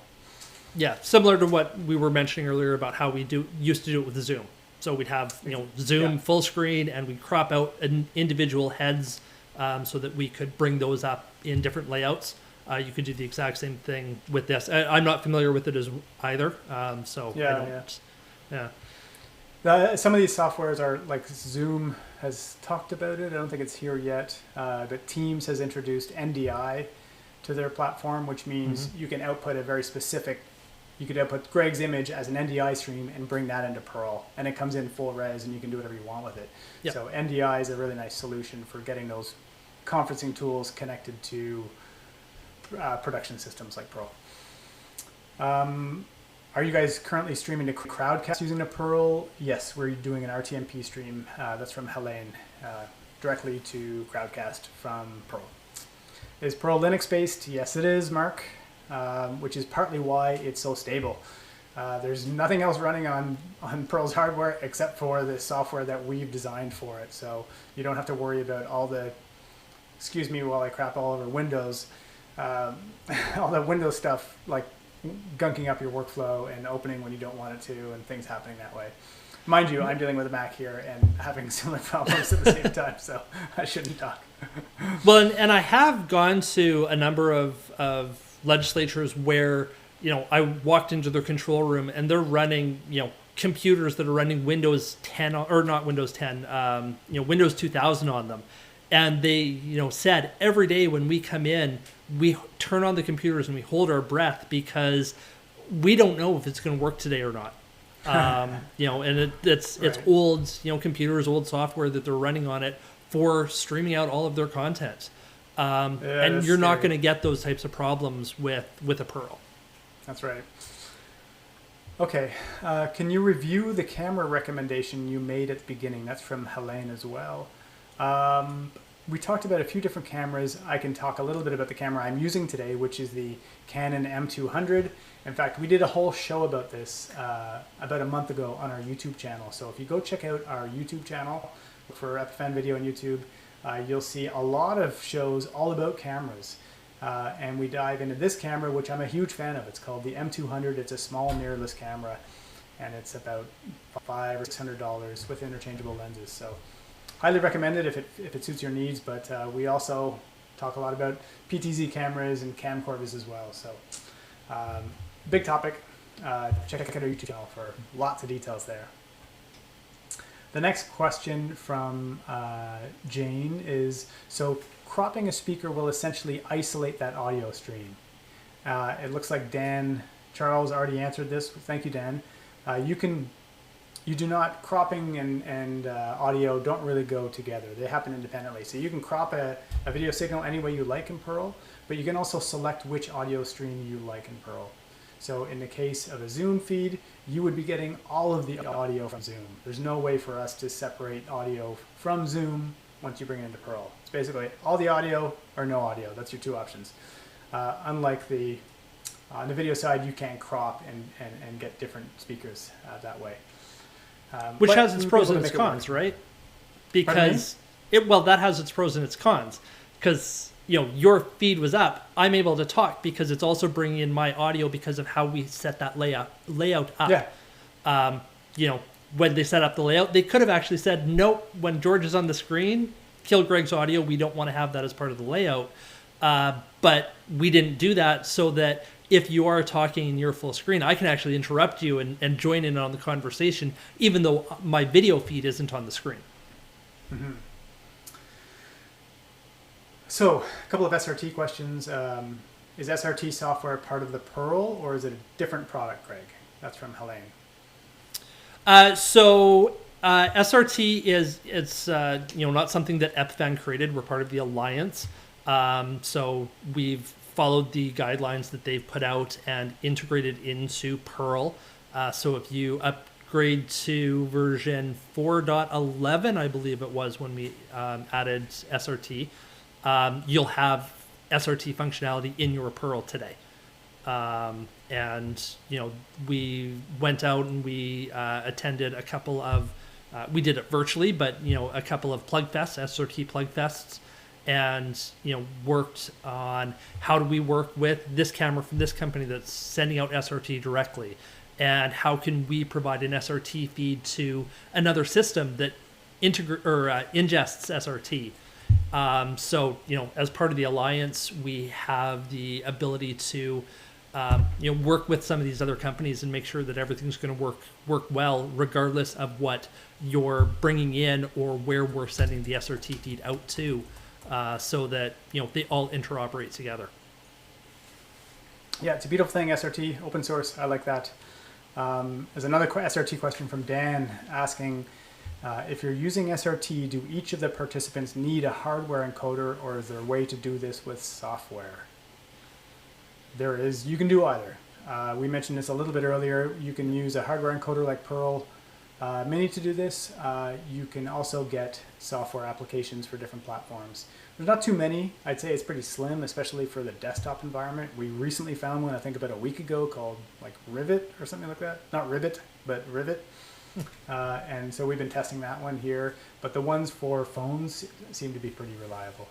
Yeah, similar to what we were mentioning earlier about how we used to do it with Zoom. So we'd have Zoom full screen, and we'd crop out individual heads so that we could bring those up in different layouts. You could do the exact same thing with this. I'm not familiar with it as either, so some of these softwares are like Zoom has talked about it. I don't think it's here yet, but Teams has introduced NDI to their platform, which means you can output a very specific. You could output Greg's image as an NDI stream and bring that into Perl, and it comes in full res, and you can do whatever you want with it. Yep. So NDI is a really nice solution for getting those conferencing tools connected to production systems like Perl. Are you guys currently streaming to Crowdcast using a Perl? Yes, we're doing an RTMP stream. That's from Helene, directly to Crowdcast from Perl. Is Perl Linux based? Yes, it is, Mark, which is partly why it's so stable. There's nothing else running on Perl's hardware except for the software that we've designed for it. So you don't have to worry about all the, excuse me while I crap all over Windows, all the Windows stuff like gunking up your workflow and opening when you don't want it to and things happening that way. Mind you, I'm dealing with a Mac here and having similar problems at the same time, so I shouldn't talk. Well, and I have gone to a number of legislatures where, I walked into their control room and they're running, computers that are running Windows 10, or not Windows 10, Windows 2000 on them. And they, said every day when we come in, we turn on the computers and we hold our breath because we don't know if it's going to work today or not. And it's Right. old, computers, old software that they're running on it for streaming out all of their content. And that's you're not scary. going to get those types of problems with a Pearl. That's right. Okay, can you review the camera recommendation you made at the beginning? That's from Helene as well. We talked about a few different cameras. I can talk a little bit about the camera I'm using today, which is the Canon M200. In fact, we did a whole show about this about a month ago on our YouTube channel. So if you go check out our YouTube channel for Epiphan video on YouTube, you'll see a lot of shows all about cameras. And we dive into this camera, which I'm a huge fan of. It's called the M200. It's a small mirrorless camera, and it's about $500 or $600 with interchangeable lenses. So highly recommend it if it suits your needs. But we also talk a lot about PTZ cameras and camcorders as well. So big topic. Check out our YouTube channel for lots of details there. The next question from Jane is, so cropping a speaker will essentially isolate that audio stream. It looks like Dan Charles already answered this. Thank you, Dan. You do not, cropping and audio don't really go together. They happen independently. So you can crop a video signal any way you like in Pearl, but you can also select which audio stream you like in Pearl. So in the case of a Zoom feed, you would be getting all of the audio from Zoom. There's no way for us to separate audio from Zoom once you bring it into Pearl. It's basically all the audio or no audio. That's your two options. Unlike on the video side, you can crop and get different speakers that way. Which But has its we would be pros able and to its make it work. cons, right? Pardon me? Because that has its pros and its cons. Because your feed was up, I'm able to talk because it's also bringing in my audio because of how we set that layout up. Yeah. When they set up the layout, they could have actually said, nope, when George is on the screen, kill Greg's audio. We don't want to have that as part of the layout. But we didn't do that so that if you are talking in your full screen, I can actually interrupt you and join in on the conversation, even though my video feed isn't on the screen. Mm-hmm. So, a couple of SRT questions. Is SRT software part of the Pearl, or is it a different product, Greg? That's from Helene. SRT it's not something that Epiphan created. We're part of the alliance. So we've followed the guidelines that they've put out and integrated into Pearl. So if you upgrade to version 4.11, I believe it was when we added SRT, you'll have SRT functionality in your Pearl today. We went out and we attended a couple of, we did it virtually, but, a couple of plug fests, SRT plug fests, and, worked on how do we work with this camera from this company that's sending out SRT directly, and how can we provide an SRT feed to another system that ingests SRT. As part of the alliance, we have the ability to work with some of these other companies and make sure that everything's going to work well, regardless of what you're bringing in or where we're sending the SRT feed out to, so that they all interoperate together. Yeah, it's a beautiful thing, SRT, open source. I like that. There's another SRT question from Dan asking, if you're using SRT, do each of the participants need a hardware encoder, or is there a way to do this with software? There is. You can do either. We mentioned this a little bit earlier. You can use a hardware encoder like Pearl Mini to do this. You can also get software applications for different platforms. There's not too many. I'd say it's pretty slim, especially for the desktop environment. We recently found one, I think about a week ago, called like Rivet or something like that. Not Rivet, but Rivet. And so we've been testing that one here. But the ones for phones seem to be pretty reliable.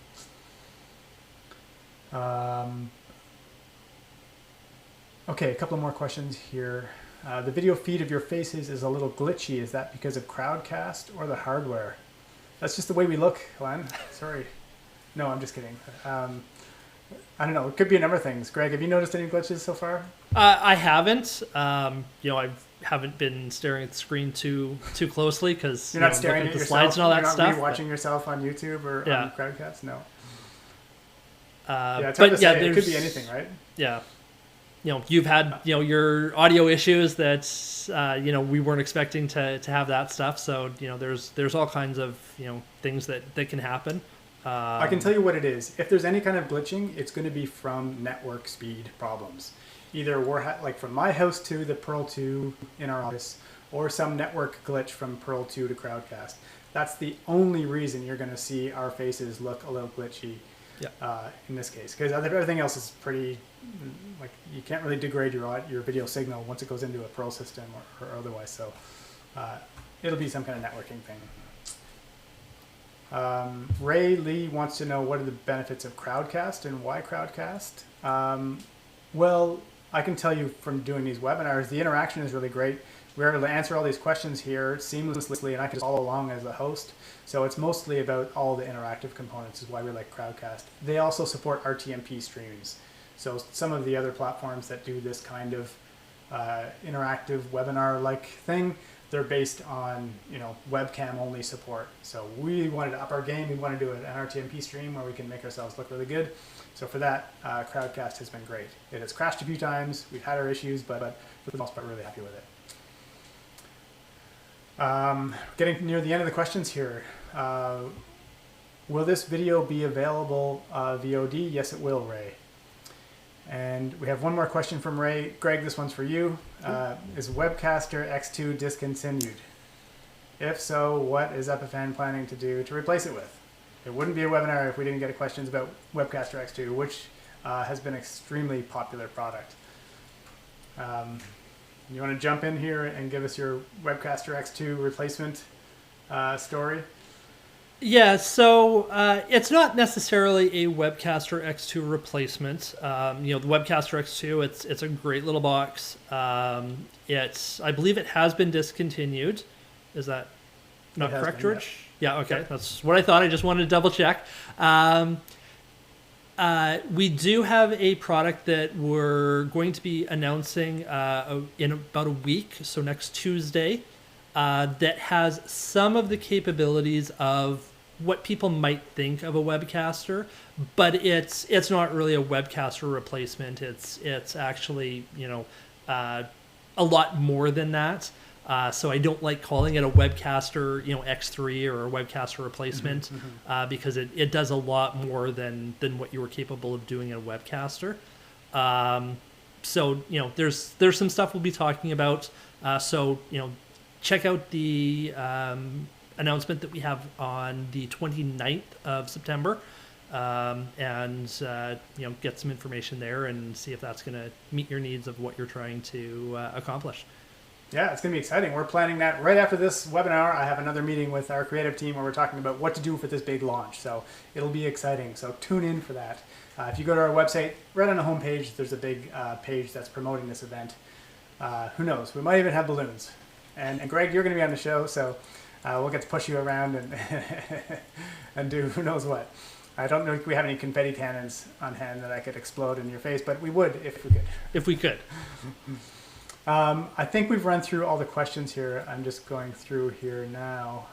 Okay, a couple more questions here. The video feed of your faces is a little glitchy. Is that because of Crowdcast or the hardware? That's just the way we look, Glenn. Sorry. No, I'm just kidding. I don't know. It could be a number of things. Greg, have you noticed any glitches so far? I haven't. I haven't been staring at the screen too closely because you're not staring at the yourself. slides and all that you're not stuff. Watching yourself on YouTube or on Crowdcast. No. Yeah, it's hard but to say. It could be anything, right? Yeah. you've had, your audio issues that, we weren't expecting to have that stuff. So, there's all kinds of, things that can happen. I can tell you what it is. If there's any kind of glitching, it's going to be from network speed problems. Either we're like from my house to the Pearl 2 in our office, or some network glitch from Pearl 2 to Crowdcast. That's the only reason you're going to see our faces look a little glitchy. Yeah. In this case, because everything else is pretty, like, you can't really degrade your video signal once it goes into a Pearl system or otherwise. So it'll be some kind of networking thing. Ray Lee wants to know what are the benefits of Crowdcast and why Crowdcast. Well, I can tell you from doing these webinars, the interaction is really great. We're able to answer all these questions here seamlessly, and I can just follow along as the host. So it's mostly about all the interactive components is why we like Crowdcast. They also support RTMP streams. So some of the other platforms that do this kind of interactive webinar-like thing, they're based on webcam only support. So we wanted to up our game. We want to do an RTMP stream where we can make ourselves look really good. So for that, Crowdcast has been great. It has crashed a few times. We've had our issues, but for the most part, really happy with it. Getting near the end of the questions here. Will this video be available VOD? Yes, it will, Ray. And we have one more question from Ray. Greg, this one's for you. Is Webcaster X2 discontinued? If so, what is Epiphan planning to do to replace it with? It wouldn't be a webinar if we didn't get questions about Webcaster X2, which has been an extremely popular product. You want to jump in here and give us your Webcaster X2 replacement story? Yeah, so it's not necessarily a Webcaster X2 replacement. The Webcaster X2, it's a great little box. I believe it has been discontinued. Is that not correct, George? Yeah, okay. Yep. That's what I thought. I just wanted to double check. We do have a product that we're going to be announcing in about a week, so next Tuesday, that has some of the capabilities of what people might think of a webcaster, but it's not really a webcaster replacement. It's actually a lot more than that. So I don't like calling it a Webcaster, X3 or a Webcaster replacement, because it does a lot more than what you were capable of doing in a Webcaster. So there's some stuff we'll be talking about. So check out the announcement that we have on the 29th of September, and get some information there and see if that's going to meet your needs of what you're trying to accomplish. Yeah, it's going to be exciting. We're planning that right after this webinar. I have another meeting with our creative team where we're talking about what to do for this big launch. So it'll be exciting. So tune in for that. If you go to our website, right on the homepage, there's a big page that's promoting this event. Who knows? We might even have balloons. And Greg, you're going to be on the show, so we'll get to push you around and and do who knows what. I don't know if we have any confetti cannons on hand that I could explode in your face, but we would if we could. If we could. I think we've run through all the questions here. I'm just going through here now.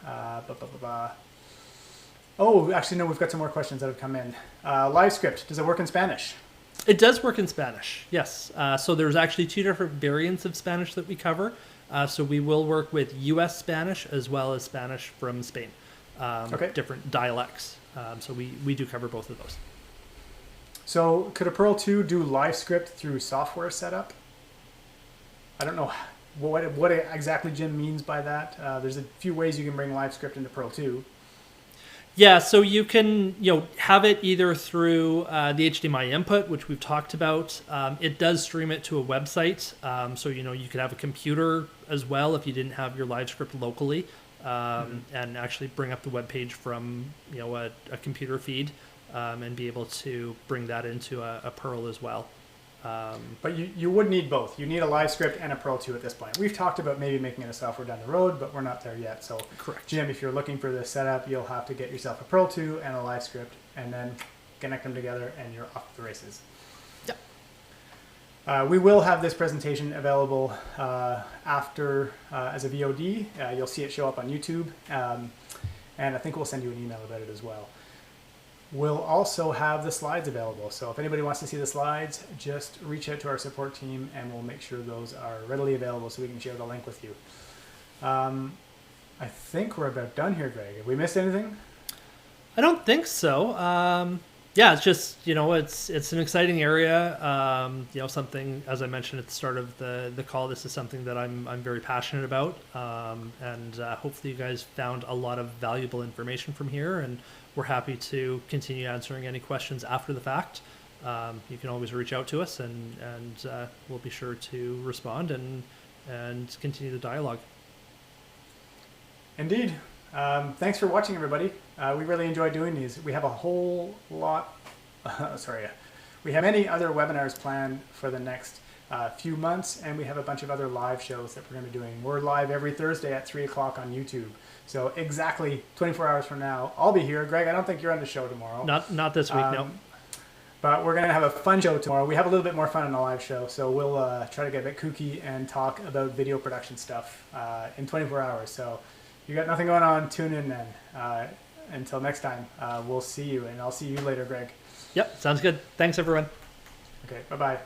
Oh, actually, no, we've got some more questions that have come in. LiveScript, does it work in Spanish? It does work in Spanish, yes. So there's actually two different variants of Spanish that we cover. So we will work with U.S. Spanish as well as Spanish from Spain. Okay. Different dialects. So we do cover both of those. So could a Pearl 2 do LiveScript through software setup? I don't know what exactly Jim means by that. There's a few ways you can bring LiveScript into Pearl 2. Yeah, so you can have it either through the HDMI input, which we've talked about. It does stream it to a website, so you could have a computer as well if you didn't have your LiveScript locally, and actually bring up the web page from a computer feed, and be able to bring that into a Pearl as well. But you would need both. You need a LiveScript and a Pearl 2 at this point. We've talked about maybe making it a software down the road, but we're not there yet. So, correct. Jim, if you're looking for this setup, you'll have to get yourself a Pearl 2 and a LiveScript, and then connect them together, and you're off the races. Yep. We will have this presentation available after as a VOD. You'll see it show up on YouTube, and I think we'll send you an email about it as well. we'll also have the slides available. So if anybody wants to see the slides, just reach out to our support team and we'll make sure those are readily available so we can share the link with you. I think we're about done here, Greg. Have we missed anything? I don't think so. Yeah, it's just, it's an exciting area. Something, as I mentioned at the start of the call, this is something that I'm very passionate about. And hopefully you guys found a lot of valuable information from here, and we're happy to continue answering any questions after the fact. You can always reach out to us, and we'll be sure to respond and continue the dialogue. Indeed. Thanks for watching, everybody. We really enjoy doing these. We have a whole lot, we have many other webinars planned for the next few months, and we have a bunch of other live shows that we're going to be doing. We're live every Thursday at 3 o'clock on YouTube. So exactly 24 hours from now, I'll be here. Greg, I don't think you're on the show tomorrow. Not this week, no. But we're going to have a fun show tomorrow. We have a little bit more fun in the live show, so we'll try to get a bit kooky and talk about video production stuff in 24 hours. So you got nothing going on, tune in then. Until next time, we'll see you, and I'll see you later, Greg. Yep, sounds good. Thanks, everyone. Okay, bye-bye.